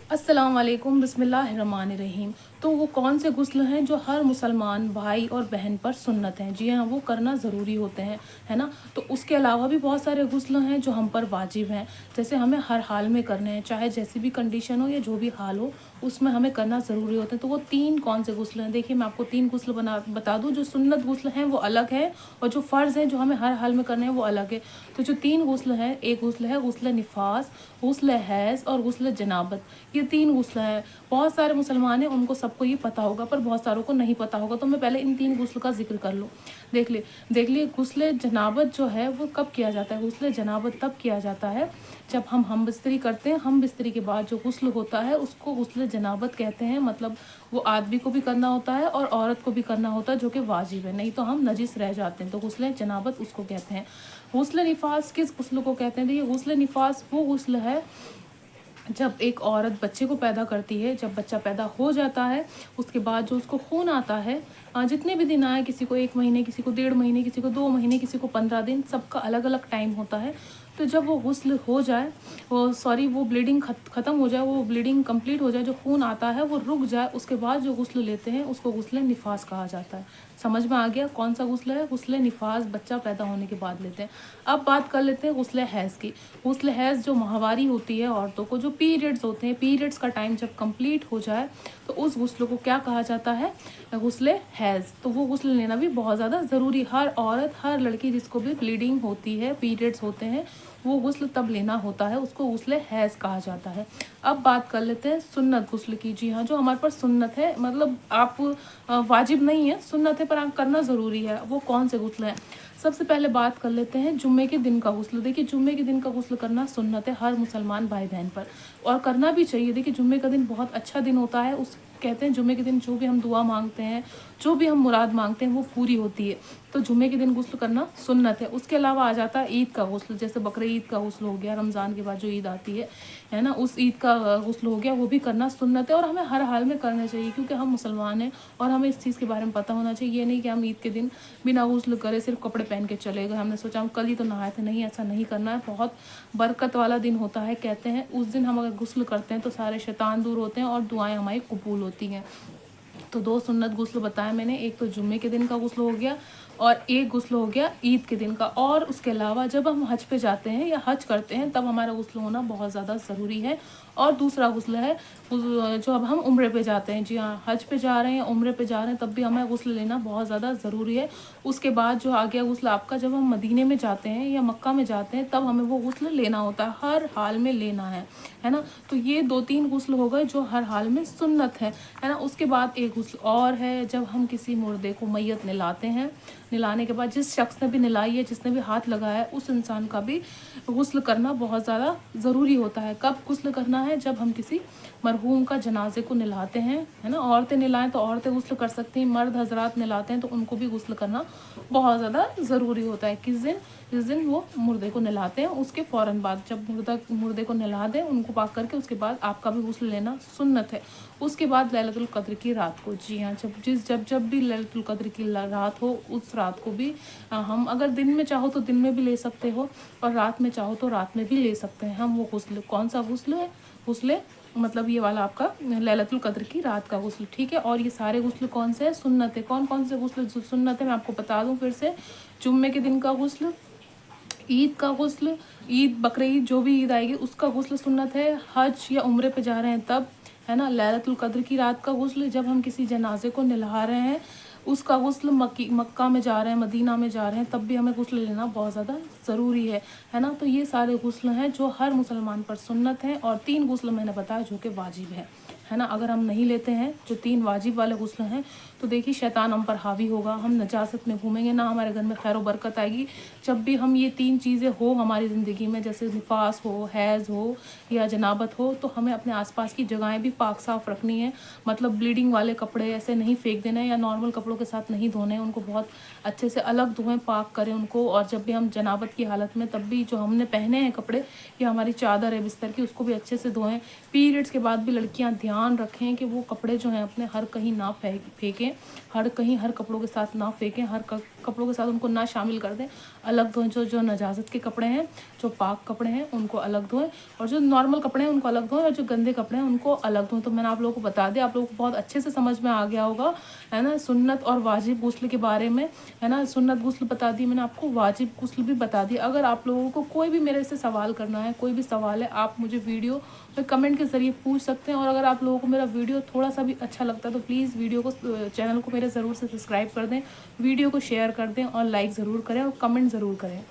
अस्सलाम वालेकुम, बिस्मिल्लाहिर्रहमानिर्रहीम। तो वो कौन से गुस्ल हैं जो हर मुसलमान भाई और बहन पर सुन्नत हैं? जी हाँ, वो करना ज़रूरी होते हैं, है ना। तो उसके अलावा भी बहुत सारे गुस्ल हैं जो हम पर वाजिब हैं, जैसे हमें हर हाल में करने हैं, चाहे जैसी भी कंडीशन हो या जो भी हाल हो, उसमें हमें करना ज़रूरी होते हैं। तो वो तीन कौन से गुस्ल हैं? देखिए, मैं आपको तीन गुस्ल बता दूँ। जो सुन्नत गुस्ल हैं वो अलग है, और जो फ़र्ज़ हैं जो हमें हर हाल में करने हैं वो अलग है। तो जो तीन गुस्ल हैं, एक गुस्ल है गुस्ल निफास, गुस्ल हैज़ और गुस्ल जनाबत। ये तीन गुस्ल हैं। बहुत सारे मुसलमान हैं, उनको सबको ये पता होगा, पर बहुत सारों को नहीं पता होगा। तो मैं पहले इन तीन गुस्ल का जिक्र कर लूँ। देख लिए गुस्ल जनाबत जो है वो कब किया जाता है? गुस्ल जनाबत तब किया जाता है जब हम बिस्तरी करते हैं। हम बिस्तरी के बाद जो गुस्ल होता है उसको गुस्ल जनाबत कहते हैं। मतलब वो आदमी को भी करना होता है और औरत को भी करना होता है, जो कि वाजिब है, नहीं तो हम नजिस रह जाते हैं। तो गुस्ल जनाबत उसको कहते हैं। गुस्ल निफास किस गुस्ल को कहते हैं? देखिए, गुस्ल निफास वो गुस्ल है जब एक औरत बच्चे को पैदा करती है। जब बच्चा पैदा हो जाता है, उसके बाद जो उसको खून आता है, जितने भी दिन आए, किसी को 1 महीने, किसी को 1.5 महीने, किसी को 2 महीने, किसी को 15 दिन, सबका अलग अलग टाइम होता है। तो जब वो गुस्ल हो जाए, वो ब्लीडिंग ख़त्म हो जाए, वो ब्लीडिंग कंप्लीट हो जाए, जो खून आता है वो रुक जाए, उसके बाद जो गुस्ल लेते हैं उसको गुस्ल निफास कहा जाता है। समझ में आ गया कौन सा गुस्ल है? गुस्ल निफास बच्चा पैदा होने के बाद लेते हैं। अब बात कर लेते हैं गुस्ल हैज़ की। गुस्ल हैज़ जो माहवारी होती है औरतों को, जो पीरियड्स होते हैं, पीरियड्स का टाइम जब कंप्लीट हो जाए, तो उस गुस्ल को क्या कहा जाता है? गुस्ल हैज़। तो वो गुस्ल लेना भी बहुत ज़्यादा ज़रूरी। हर औरत, हर लड़की जिसको भी ब्लीडिंग होती है, पीरियड्स होते हैं, वो गुस्ल तब लेना होता है, उसको गुस्ल हैज़ कहा जाता है। अब बात कर लेते हैं सुन्नत गुस्ल की। जी हाँ, जो हमारे पास सुन्नत है, मतलब आप वाजिब नहीं है, सुन्नत है, पर आप करना ज़रूरी है। वो कौन से गुस्ल हैं? सबसे पहले बात कर लेते हैं जुम्मे के दिन का गुस्ल। देखिए, जुम्मे के दिन का गुस्ल करना सुन्नत है हर मुसलमान भाई बहन पर, और करना भी चाहिए। देखिए, जुम्मे का दिन बहुत अच्छा दिन होता है। उस कहते हैं जुम्मे के दिन जो भी हम दुआ मांगते हैं, जो भी हम मुराद मांगते हैं, वो पूरी होती है। तो जुम्मे के दिन गुस्ल करना सुन्नत है। उसके अलावा आ जाता है ईद का गुस्ल। जैसे बकरीद ईद का गुस्ल हो गया, रमज़ान के बाद जो ईद आती है ना, उस ईद का गुस्ल हो गया, वो भी करना सुन्नत है, और हमें हर हाल में करना चाहिए, क्योंकि हम मुसलमान हैं और हमें इस चीज़ के बारे में पता होना चाहिए। ये नहीं कि हम ईद के दिन बिना गुस्ल करे सिर्फ कपड़े पहन के चले गए, हमने सोचा हम कल ही तो नहाए थे। नहीं, ऐसा नहीं करना है। बहुत बरकत वाला दिन होता है। कहते हैं उस दिन हम अगर गुस्ल करते हैं तो सारे शैतान दूर होते हैं और दुआएं हमारी कबूल होती हैं। तो दो सुन्नत गुस्ल बताया मैंने, एक तो जुम्मे के दिन का गुस्ल हो गया, और एक गुस्ल हो गया ईद के दिन का। और उसके अलावा जब हम हज पे जाते हैं या हज करते हैं, तब हमारा गुस्ल होना बहुत ज़्यादा ज़रूरी है। और दूसरा गुस्ल है जो अब हम उम्रे पे जाते हैं। जी हाँ, हज पे जा रहे हैं, उम्रे पे जा रहे हैं, तब भी हमें गुस्ल लेना बहुत ज़्यादा ज़रूरी है। उसके बाद जो आ गया गुस्ल आपका, जब हम मदीने में जाते हैं या मक्का में जाते हैं, तब हमें वो गुस्ल लेना होता है, हर हाल में लेना है ना। तो ये 2-3 गुस्ल हो गए जो हर हाल में सुन्नत है ना। उसके बाद एक गुस्ल और है, जब हम किसी मुर्दे को मैयत नहलाते हैं, नहलाने के बाद जिस शख्स ने भी नहलाई है, जिसने भी हाथ लगाया है, उस इंसान का भी गुस्ल करना बहुत ज़्यादा ज़रूरी होता है। कब गुस्ल करना है? जब हम किसी मरहूम का जनाजे को नहलाते हैं, है ना। औरतें नहलाएं तो औरतें गुस्ल कर सकती हैं, मर्द हजरात नहलाते हैं तो उनको भी गुस्ल करना बहुत ज़्यादा ज़रूरी होता है। जिस दिन वो मुर्दे को नहलाते हैं, उसके फ़ौरन बाद, जब मुर्दे को नहला दें, उनको पाक करके, उसके बाद आपका भी गुस्ल लेना सुन्नत है। उसके बाद लैलतुल क़द्र की रात को, जी हाँ, जब भी लैलतुल क़द्र की रात हो, उस रात को भी हम अगर दिन में चाहो तो दिन में भी ले सकते हो, और रात में चाहो तो रात में भी ले सकते हैं हम वो गुस्ल। कौन सा गुस्ल है? गुस्ल मतलब ये वाला आपका लैलतुल क़द्र की रात का गुस्ल, ठीक है। और ये सारे गुस्ल कौन से हैं? सुन्नत है। कौन कौन से गुस्ल सुन्नत है मैं आपको बता दूँ फिर से। जुम्मे के दिन का गुस्ल, ईद का गुस्ल, ईद बकरीद जो भी ईद आएगी उसका गुस्ल सुन्नत है। हज या उम्रे पे जा रहे हैं तब, है ना। लैलतुल क़द्र की रात का गुस्ल, जब हम किसी जनाजे को नहला रहे हैं, उसका गुस्ल। मक्का में जा रहे हैं, मदीना में जा रहे हैं, तब भी हमें गुस्ल लेना बहुत ज़्यादा ज़रूरी है ना। तो ये सारे गुस्ल हैं जो हर मुसलमान पर सुन्नत हैं, और 3 गुस्ल मैंने बताया जो कि वाजिब है ना। अगर हम नहीं लेते हैं जो 3 वाजिब वाले गुस्ल हैं, तो देखिए शैतान हम पर हावी होगा, हम नजासत में घूमेंगे, ना हमारे घर में खैर व बरकत आएगी। जब भी हम ये 3 चीज़ें हो हमारी ज़िंदगी में, जैसे निफास हो, हैज़ हो या जनाबत हो, तो हमें अपने आसपास की जगहें भी पाक साफ़ रखनी है। मतलब ब्लीडिंग वाले कपड़े ऐसे नहीं फेंक देना है, या नॉर्मल कपड़ों के साथ नहीं धोने हैं, उनको बहुत अच्छे से अलग धोएं, पाक करें उनको। और जब भी हम जनाबत की हालत में, तब भी जो हमने पहने हैं कपड़े या हमारी चादर है बिस्तर की, उसको भी अच्छे से धोएं। पीरियड्स के बाद भी लड़कियां ध्यान रखें कि वो कपड़े जो हैं अपने हर कहीं ना फेंकें, हर कहीं हर कपड़ों के साथ ना फेंकें, हर कपड़ों के साथ उनको ना शामिल कर दें, अलग धोएं। जो नजाजत के कपड़े हैं, जो पाक कपड़े हैं उनको अलग धोएं, और जो नॉर्मल कपड़े हैं उनको अलग धोएं, और जो गंदे कपड़े हैं उनको अलग धोएं। तो मैंने आप लोगों को बता दिया, आप लोगों को बहुत अच्छे से समझ में आ गया होगा, है ना, सुन्नत और वाजिब गुस्ल के बारे में, है ना। सुन्नत गुस्ल बता दी मैंने आपको, वाजिब गुस्ल भी बता दिया। अगर आप लोगों को कोई भी मेरे से सवाल करना है, कोई भी सवाल है, आप मुझे वीडियो में कमेंट के ज़रिए पूछ सकते हैं। और अगर आप लोगों को मेरा वीडियो थोड़ा सा भी अच्छा लगता है तो प्लीज़ वीडियो को, चैनल को मेरे ज़रूर से सब्सक्राइब कर दें, वीडियो को शेयर कर दें, और लाइक ज़रूर करें, और कमेंट ज़रूर करें।